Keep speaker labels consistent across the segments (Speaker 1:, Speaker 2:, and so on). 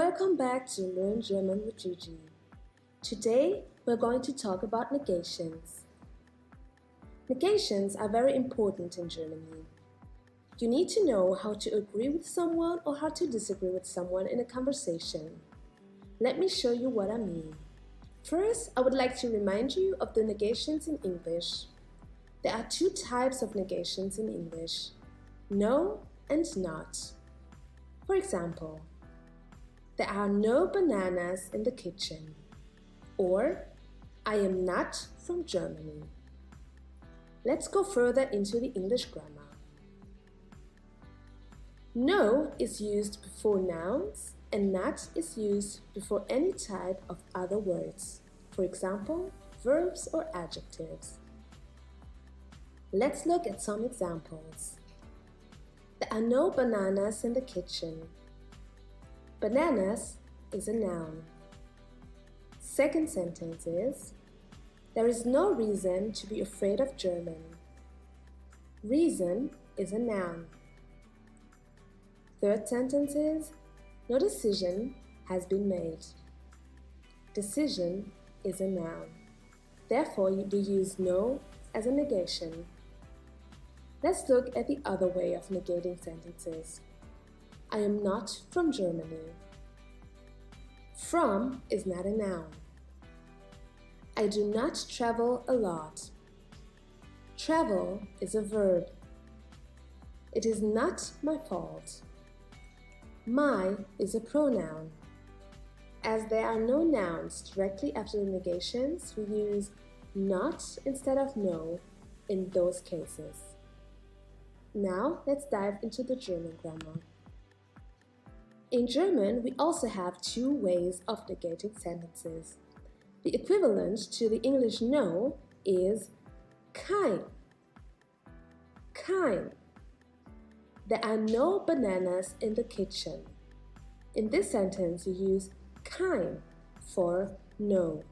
Speaker 1: Welcome back to Learn German with Gigi. Today we're going to talk about negations. Negations are very important in Germany. You need to know how to agree with someone or how to disagree with someone in a conversation. Let me show you what I mean. First, I would like to remind you of the negations in English. There are two types of negations in English: no and not. For example, there are no bananas in the kitchen, or I am not from Germany. Let's go further into the English grammar. No is used before nouns and not is used before any type of other words, for example, verbs or adjectives. Let's look at some examples. There are no bananas in the kitchen. Bananas is a noun. Second sentence is, there is no reason to be afraid of German. Reason is a noun. Third sentence is, no decision has been made. Decision is a noun. Therefore, we use no as a negation. Let's look at the other way of negating sentences. I am not from Germany. From is not a noun. I do not travel a lot. Travel is a verb. It is not my fault. My is a pronoun. As there are no nouns directly after the negations, we use not instead of no in those cases. Now let's dive into the German grammar. In German, we also have two ways of negating sentences. The equivalent to the English no is kein. Kein. There are no bananas in the kitchen. In this sentence, you use kein for no.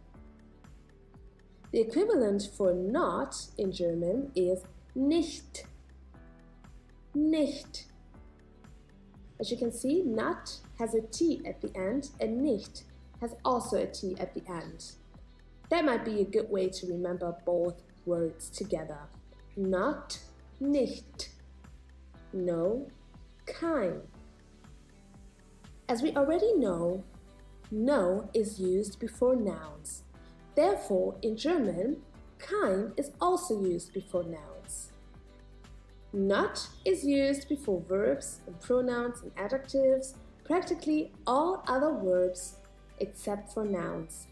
Speaker 1: The equivalent for not in German is nicht. Nicht. As you can see, not has a T at the end and nicht has also a T at the end. That might be a good way to remember both words together. Not, nicht. No, kein. As we already know, no is used before nouns. Therefore, in German, kein is also used before nouns. Not is used before verbs and pronouns and adjectives, practically all other verbs except for nouns.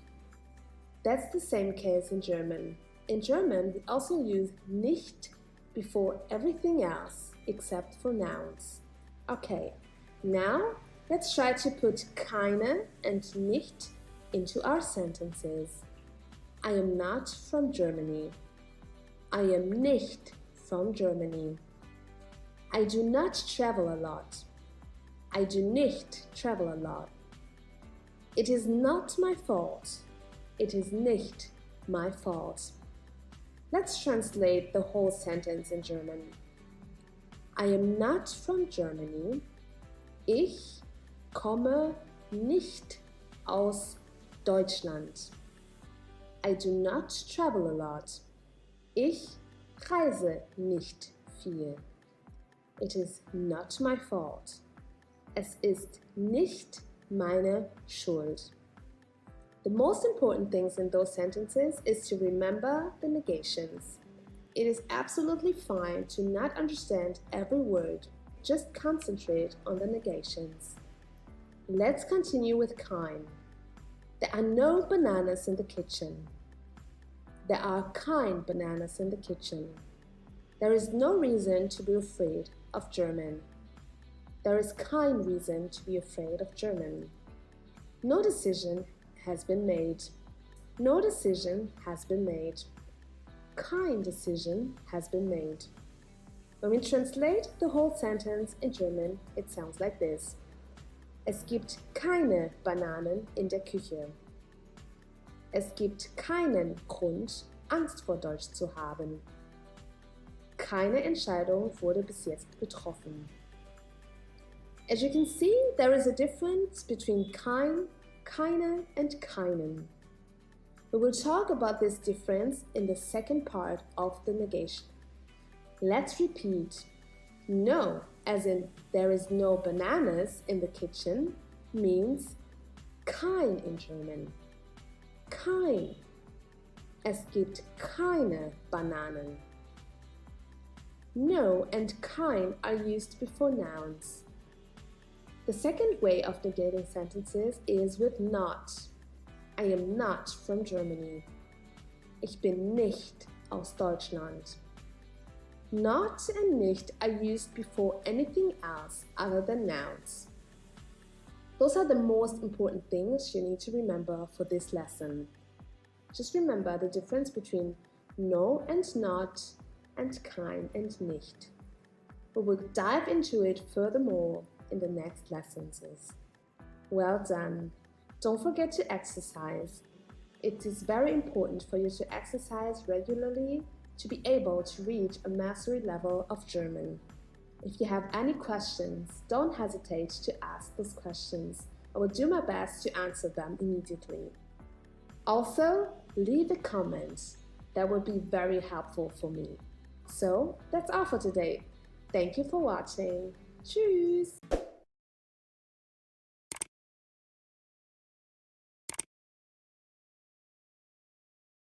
Speaker 1: That's the same case in German. In German, we also use nicht before everything else except for nouns. Okay, now let's try to put keine and nicht into our sentences. I am not from Germany. I am nicht from Germany. I do not travel a lot. I do nicht travel a lot. It is not my fault. It is nicht my fault. Let's translate the whole sentence in German. I am not from Germany. Ich komme nicht aus Deutschland. I do not travel a lot. Ich reise nicht viel. It is not my fault. Es ist nicht meine Schuld. The most important things in those sentences is to remember the negations. It is absolutely fine to not understand every word. Just concentrate on the negations. Let's continue with kein. There are no bananas in the kitchen. There are kein bananas in the kitchen. There is no reason to be afraid of German. There is kein reason to be afraid of German. No decision has been made. No decision has been made. Kein decision has been made. When we translate the whole sentence in German, it sounds like this. Es gibt keine Bananen in der Küche. Es gibt keinen Grund, Angst vor Deutsch zu haben. Keine Entscheidung wurde bis jetzt getroffen. As you can see, there is a difference between kein, keine, and keinen. We will talk about this difference in the second part of the negation. Let's repeat. No, as in there is no bananas in the kitchen, means kein in German. Kein. Es gibt keine Bananen. No and kein are used before nouns. The second way of negating sentences is with not. I am not from Germany. Ich bin nicht aus Deutschland. Not and nicht are used before anything else other than nouns. Those are the most important things you need to remember for this lesson. Just remember the difference between no and not, and kein and nicht. We will dive into it furthermore in the next lessons. Well done! Don't forget to exercise. It is very important for you to exercise regularly to be able to reach a mastery level of German. If you have any questions, don't hesitate to ask those questions. I will do my best to answer them immediately. Also, leave a comment. That would be very helpful for me. So, that's all for today. Thank you for watching. Tschüss!